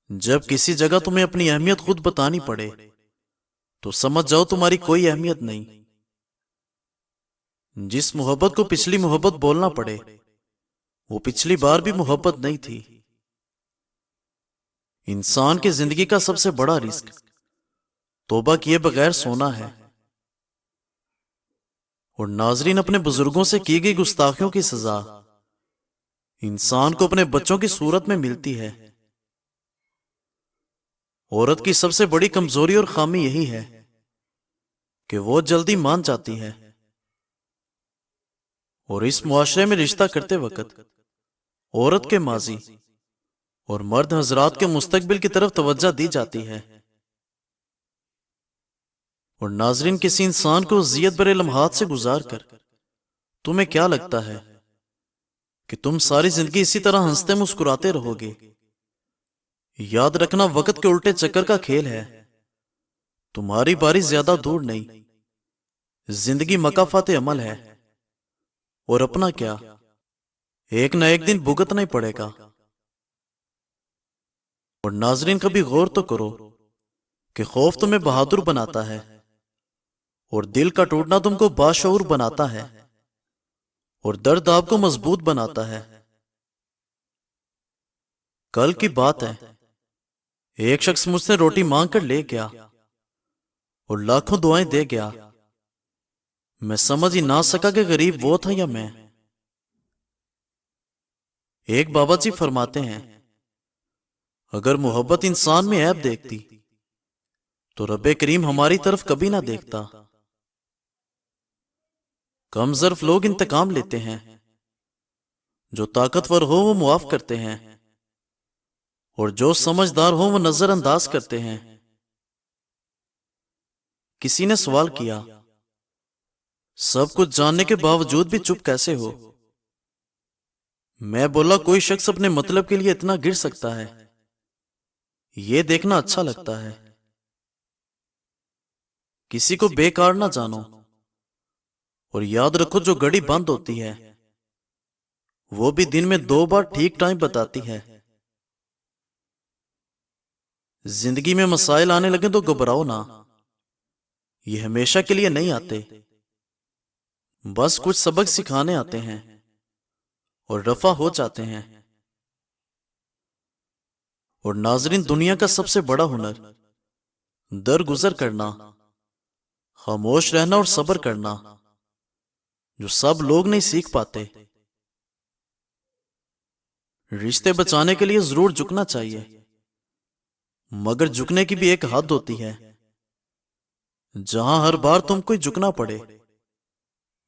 جب کسی جگہ تمہیں اپنی اہمیت خود بتانی پڑے تو سمجھ جاؤ تمہاری کوئی اہمیت نہیں۔ جس محبت کو پچھلی محبت بولنا پڑے وہ پچھلی بار بھی محبت نہیں تھی۔ انسان کی زندگی کا سب سے بڑا رزق توبہ کیے بغیر سونا ہے، اور ناظرین اپنے بزرگوں سے کی گئی گستاخیوں کی سزا انسان کو اپنے بچوں کی صورت میں ملتی ہے۔ عورت کی سب سے بڑی کمزوری اور خامی یہی ہے کہ وہ جلدی مان جاتی ہے، اور اس معاشرے میں رشتہ کرتے وقت عورت کے ماضی اور مرد حضرات کے مستقبل کی طرف توجہ دی جاتی ہے۔ اور ناظرین کسی انسان کو اذیت بھرے لمحات سے گزار کر تمہیں کیا لگتا ہے کہ تم ساری زندگی اسی طرح ہنستے مسکراتے رہو گے؟ یاد رکھنا وقت کے الٹے چکر کا کھیل ہے، تمہاری باری زیادہ دور نہیں۔ زندگی مکافات عمل ہے، اور اپنا کیا ایک نہ ایک دن بھگتنا ہی پڑے گا۔ اور ناظرین کبھی غور تو کرو کہ خوف تمہیں بہادر بناتا ہے اور دل کا ٹوٹنا تم کو باشعور بناتا ہے، اور درد آپ کو مضبوط بناتا ہے۔ کل کی بات ہے، ایک شخص مجھ سے روٹی مانگ کر لے گیا اور لاکھوں دعائیں دے گیا۔ میں سمجھ ہی نہ سکا کہ غریب وہ تھا یا میں۔ ایک بابا جی فرماتے ہیں، اگر محبت انسان میں عیب دیکھتی تو رب کریم ہماری طرف کبھی نہ دیکھتا۔ کم ظرف لوگ انتقام لیتے ہیں، جو طاقتور ہو وہ معاف کرتے ہیں، اور جو سمجھدار ہو وہ نظر انداز کرتے ہیں۔ کسی نے سوال کیا، سب کچھ جاننے کے باوجود بھی چپ کیسے ہو؟ میں بولا، کوئی شخص اپنے مطلب کے لیے اتنا گر سکتا ہے، یہ دیکھنا اچھا لگتا ہے۔ کسی کو بیکار نہ جانو، اور یاد رکھو جو گھڑی بند ہوتی ہے وہ بھی دن میں 2 بار ٹھیک ٹائم بتاتی ہے۔ زندگی میں مسائل آنے لگے تو گھبراؤ نہ، یہ ہمیشہ کے لیے نہیں آتے، بس کچھ سبق سکھانے آتے ہیں اور رفع ہو جاتے ہیں۔ اور ناظرین دنیا کا سب سے بڑا ہنر درگزر کرنا، خاموش رہنا اور صبر کرنا، جو سب لوگ نہیں سیکھ پاتے۔ رشتے بچانے کے لیے ضرور جھکنا چاہیے، مگر جھکنے کی بھی ایک حد ہوتی ہے۔ جہاں ہر بار تم کو جھکنا پڑے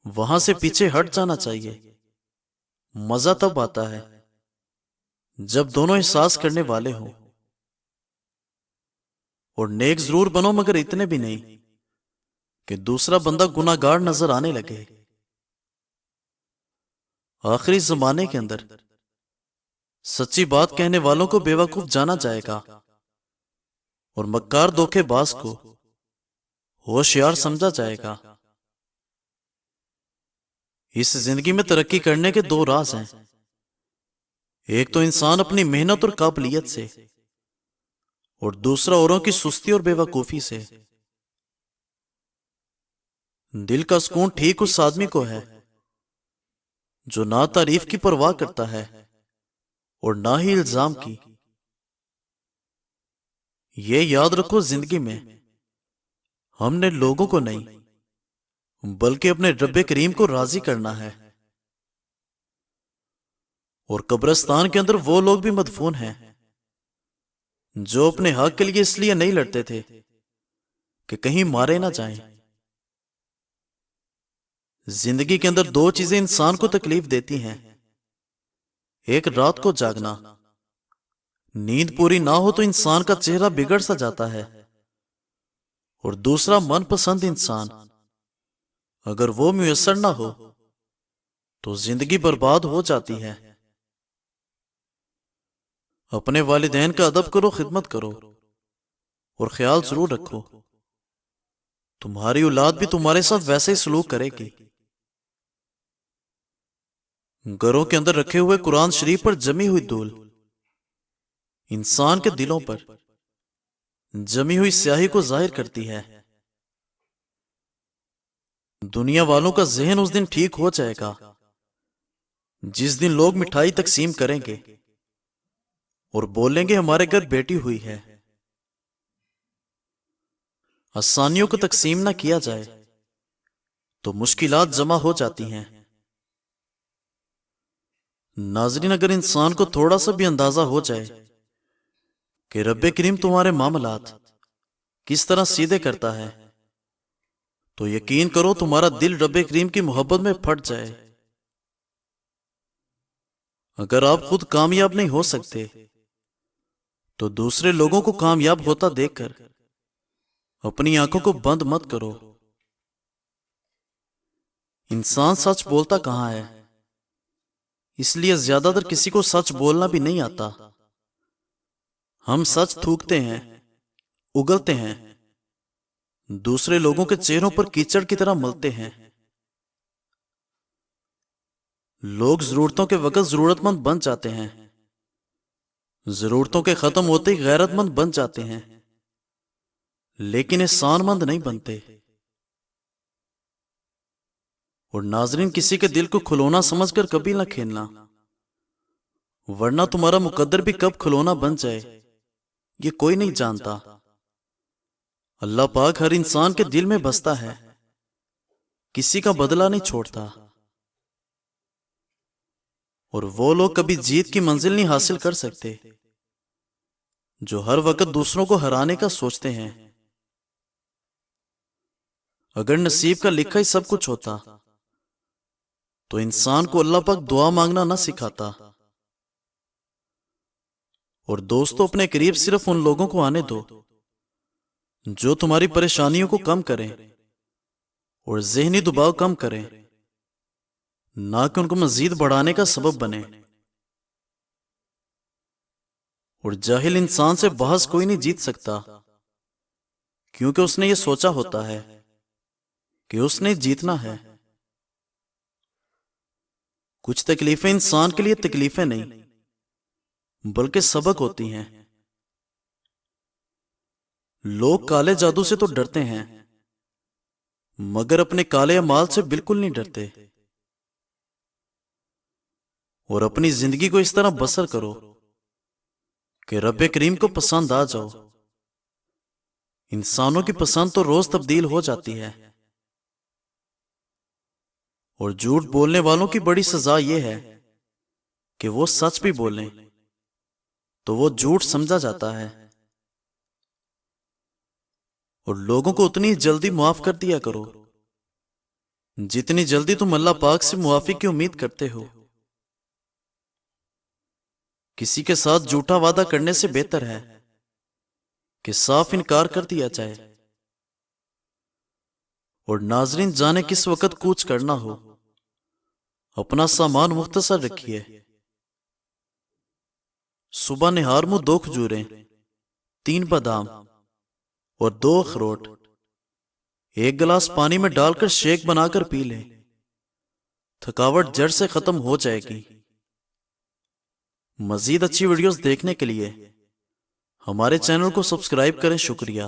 وہاں سے پیچھے ہٹ جانا چاہیے۔ مزہ تب آتا ہے جب دونوں احساس کرنے والے ہوں۔ اور نیک ضرور بنو، مگر اتنے بھی نہیں کہ دوسرا بندہ گناہگار نظر آنے لگے۔ آخری زمانے کے اندر سچی بات کہنے والوں کو بیوقوف جانا جائے گا، اور مکار دھوکے باز کو ہوشیار سمجھا جائے گا۔ اس زندگی میں ترقی کرنے کے 2 راز ہیں، ایک تو انسان اپنی محنت اور قابلیت سے، اور دوسرا اوروں کی سستی اور بیوقوفی سے۔ دل کا سکون ٹھیک اس آدمی کو ہے جو نہ تعریف کی پرواہ کرتا ہے اور نہ ہی الزام کی۔ یہ یاد رکھو، زندگی میں ہم نے لوگوں کو نہیں بلکہ اپنے رب کریم کو راضی کرنا ہے۔ اور قبرستان کے اندر وہ لوگ بھی مدفون ہیں جو اپنے حق کے لیے اس لیے نہیں لڑتے تھے کہ کہیں مارے نہ جائیں۔ زندگی کے اندر 2 چیزیں انسان کو تکلیف دیتی ہیں، ایک رات کو جاگنا، نیند پوری نہ ہو تو انسان کا چہرہ بگڑ سا جاتا ہے، اور دوسرا من پسند انسان، اگر وہ میسر نہ ہو تو زندگی برباد ہو جاتی ہے۔ اپنے والدین کا ادب کرو، خدمت کرو، اور خیال ضرور رکھو تمہاری اولاد بھی تمہارے ساتھ ویسے ہی سلوک کرے گی۔ گھروں کے اندر رکھے ہوئے قرآن شریف پر جمی ہوئی دھول انسان کے دلوں پر جمی ہوئی سیاہی کو ظاہر کرتی ہے۔ دنیا والوں کا ذہن اس دن ٹھیک ہو جائے گا جس دن لوگ مٹھائی تقسیم کریں گے اور بولیں گے ہمارے گھر بیٹی ہوئی ہے۔ آسانیوں کو تقسیم نہ کیا جائے تو مشکلات جمع ہو جاتی ہیں۔ ناظرین، اگر انسان کو تھوڑا سا بھی اندازہ ہو جائے کہ رب کریم تمہارے معاملات کس طرح سیدھے کرتا ہے تو یقین کرو تمہارا دل رب کریم کی محبت میں پھٹ جائے۔ اگر آپ خود کامیاب نہیں ہو سکتے تو دوسرے لوگوں کو کامیاب ہوتا دیکھ کر اپنی آنکھوں کو بند مت کرو۔ انسان سچ بولتا کہاں ہے، اس لیے زیادہ تر کسی کو سچ بولنا بھی نہیں آتا۔ ہم سچ تھوکتے ہیں، اگلتے ہیں، دوسرے لوگوں کے چہروں پر کیچڑ کی طرح ملتے ہیں۔ لوگ ضرورتوں کے وقت ضرورت مند بن جاتے ہیں، ضرورتوں کے ختم ہوتے ہی غیرت مند بن جاتے ہیں، لیکن احسان مند نہیں بنتے۔ اور ناظرین، کسی کے دل کو کھلونا سمجھ کر کبھی نہ کھیلنا، ورنہ تمہارا مقدر بھی کب کھلونا بن جائے یہ کوئی نہیں جانتا۔ اللہ پاک ہر انسان کے دل میں بستا ہے، کسی کا بدلہ نہیں چھوڑتا، اور وہ لوگ کبھی جیت کی منزل نہیں حاصل کر سکتے جو ہر وقت دوسروں کو ہرانے کا سوچتے ہیں۔ اگر نصیب کا لکھا ہی سب کچھ ہوتا تو انسان کو اللہ پاک دعا مانگنا نہ سکھاتا۔ اور دوستو، اپنے قریب صرف ان لوگوں کو آنے دو جو تمہاری پریشانیوں کو کم کریں اور ذہنی دباؤ کم کریں، نہ کہ ان کو مزید بڑھانے کا سبب بنے۔ اور جاہل انسان سے بحث کوئی نہیں جیت سکتا، کیونکہ اس نے یہ سوچا ہوتا ہے کہ اس نے جیتنا ہے۔ کچھ تکلیفیں انسان کے لیے تکلیفیں نہیں بلکہ سبق ہوتی ہیں۔ لوگ کالے جادو سے تو ڈرتے ہیں مگر اپنے کالے اعمال سے بالکل نہیں ڈرتے۔ اور اپنی زندگی کو اس طرح بسر کرو کہ رب کریم کو پسند آ جاؤ۔ انسانوں کی پسند تو روز تبدیل ہو جاتی ہے، اور جھوٹ بولنے والوں کی بڑی سزا یہ ہے کہ وہ سچ بھی بولیں تو وہ جھوٹ سمجھا جاتا ہے۔ اور لوگوں کو اتنی جلدی معاف کر دیا کرو جتنی جلدی تم اللہ پاک سے معافی کی امید کرتے ہو۔ کسی کے ساتھ جھوٹا وعدہ کرنے سے بہتر ہے کہ صاف انکار کر دیا جائے۔ اور ناظرین، جانے کس وقت کوچ کرنا ہو، اپنا سامان مختصر رکھیے۔ صبح نہار میں 2 کھجوریں، 3 بادام اور 2 اخروٹ 1 گلاس پانی میں ڈال کر شیک بنا کر پی لیں، تھکاوٹ جڑ سے ختم ہو جائے گی۔ مزید اچھی ویڈیوز دیکھنے کے لیے ہمارے چینل کو سبسکرائب کریں۔ شکریہ۔